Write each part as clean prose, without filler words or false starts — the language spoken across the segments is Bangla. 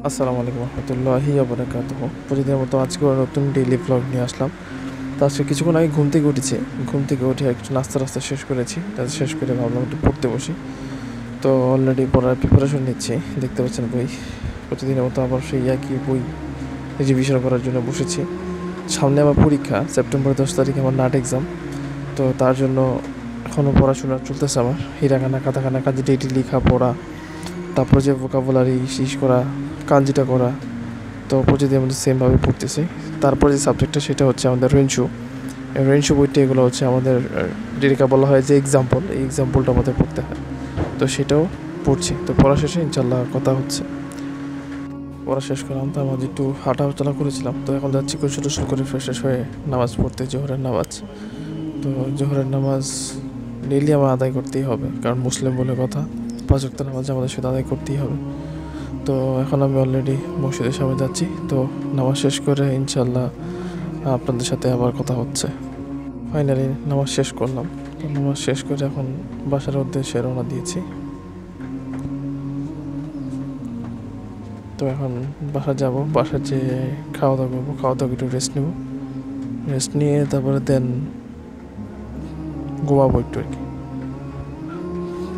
আসসালামু আলাইকুম রহমতুল্লাহি ওয়া বারাকাতুহু। প্রতিদিনের মতো আজকেও নতুন ডেইলি ভ্লগ নিয়ে আসলাম। তো আজকে কিছুক্ষণ আগে ঘুম থেকে উঠেছি। ঘুম থেকে উঠে একটু নাস্তা শেষ করেছি। তাদের শেষ করে ভাবলাম একটু পড়তে বসি। তো অলরেডি পড়ার প্রিপারেশন নিচ্ছি। দেখতে পাচ্ছেন বই। প্রতিদিনের মতো আবার সেই একই বই রিভিশন করার জন্য বসেছি। সামনে আমার পরীক্ষা, সেপ্টেম্বর 10 তারিখে আমার নাট এক্সাম। তো তার জন্য এখনও পড়াশোনা চলতেছে আমার। হিরাকানা কাতাকানা কাজে ডেইলি লেখা পড়া, তারপরে যে ভোকাবুলারি শেষ করা, কাঞ্জিটা করা। তো প্রতিদিন আমাদের সেমভাবে পড়তেছি। তারপরে যে সাবজেক্টটা সেটা হচ্ছে আমাদের রেঞ্চু বইটা। এগুলো হচ্ছে আমাদের যেটাকে বলা হয় যে এক্সাম্পল, এই এক্সাম্পলটা আমাদের পড়তে হয়। তো সেটাও পড়ছি। তো পড়া শেষে ইনশাল্লাহ কথা হচ্ছে। পড়া শেষ করলাম, তার মাঝে একটু হাঁটাচলা করেছিলাম। তো এখন যাচ্ছি গোসল টোসল করে ফ্রেশ হয়ে নামাজ পড়তে, জোহরের নামাজ। তো জোহরের নামাজ ডেইলি আমার আদায় করতেই হবে, কারণ মুসলিম বলে কথা। 5 ওয়াক্ত নামাজ আমাদের সাথে আদায় করতেই হবে। তো এখন আমি অলরেডি মসজিদের সামনে যাচ্ছি। তো নামাজ শেষ করে ইনশাল্লাহ আপনাদের সাথে আবার কথা হচ্ছে। ফাইনালি নামাজ শেষ করলাম। তো নামাজ শেষ করে এখন বাসার উদ্দেশ্যে রওনা দিয়েছি। তো এখন বাসা যাব, বাসার যে খাওয়া দাওয়া করবো, খাওয়া দাওয়া একটু রেস্ট নিয়ে তারপরে দেন ঘুমাবো একটু আর কি।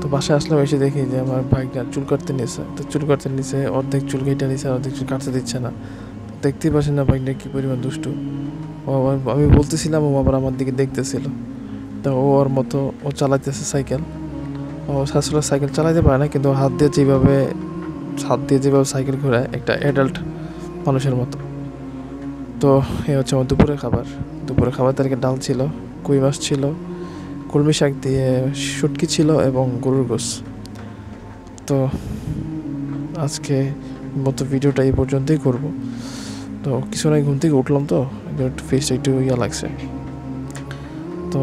তো বাসায় আসলাম, এসে দেখি যে আমার ভাইটা চুল কাটতে নিয়েছে। তো চুল কাটতে নিয়েছে, অর্ধেক চুল কেটে নিয়েছে, অর্ধেক চুল কাটতে দিচ্ছে না। দেখতেই পাচ্ছেন না বাইকটা কী পরিমাণ দুষ্টু। আমি বলতেছিলাম, ও আবার আমার দিকে দেখতেছিল। তো ও ওর মতো ও চালাইতেছে সাইকেল। ও আসলে সাইকেল চালাইতে পারে না, কিন্তু হাত দিয়ে যেভাবে সাইকেল ঘোরায় একটা অ্যাডাল্ট মানুষের মতো। তো এ হচ্ছে আমার দুপুরের খাবার তারিখে ডাল ছিল, কই মাছ ছিল, কলমি শাক দিয়ে শুটকি ছিল এবং গরুর গোশ। তো আজকে মতো ভিডিওটা এই পর্যন্তই করব। তো কিছুক্ষণ আগে ঘুম থেকে উঠলাম, তো একটু ফেসটা একটু লাগছে। তো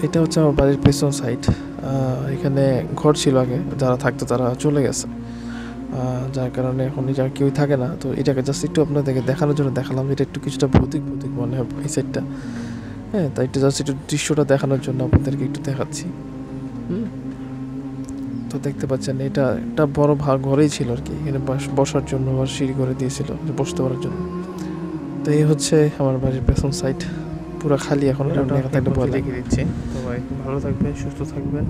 এটা হচ্ছে আমার বাড়ির পেছন সাইড। এখানে ঘর ছিল আগে, যারা থাকতো তারা চলে গেছে, যার কারণে এখন এই জায়গায় কেউই থাকে না। তো এটাকে জাস্ট একটু আপনাদেরকে দেখানোর জন্য দেখালাম, এটা একটু কিছুটা ভৌতিক মনে হয় এই সাইডটা। হ্যাঁ, তাই একটু জাস্ট একটু দৃশ্যটা দেখানোর জন্য আপনাদেরকে একটু দেখাচ্ছি। তো দেখতে পাচ্ছেন এটা একটা বড় ঘরেই ছিল আর কি। এখানে বসার জন্য আবার সিঁড়ি করে দিয়েছিল বসতে পারার জন্য। তো এই হচ্ছে আমার বাড়ির পেছন সাইড, পুরো খালি। এখন রেখে দিচ্ছি। তো ভাই ভালো থাকবেন, সুস্থ থাকবেন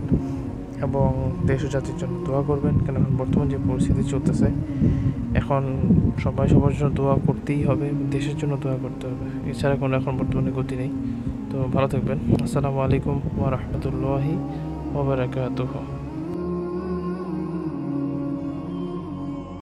এবং দেশ ও জাতির জন্য দোয়া করবেন, কেন এখন বর্তমান যে পরিস্থিতি চলতেছে, এখন সবাই সবার জন্য দোয়া করতেই হবে, দেশের জন্য দোয়া করতে হবে, এছাড়া কোনো এখন বর্তমানে গতি নেই। তো ভালো থাকবেন। আসসালামু আলাইকুম ওয়া রাহমাতুল্লাহি ওয়া বারাকাতুহু।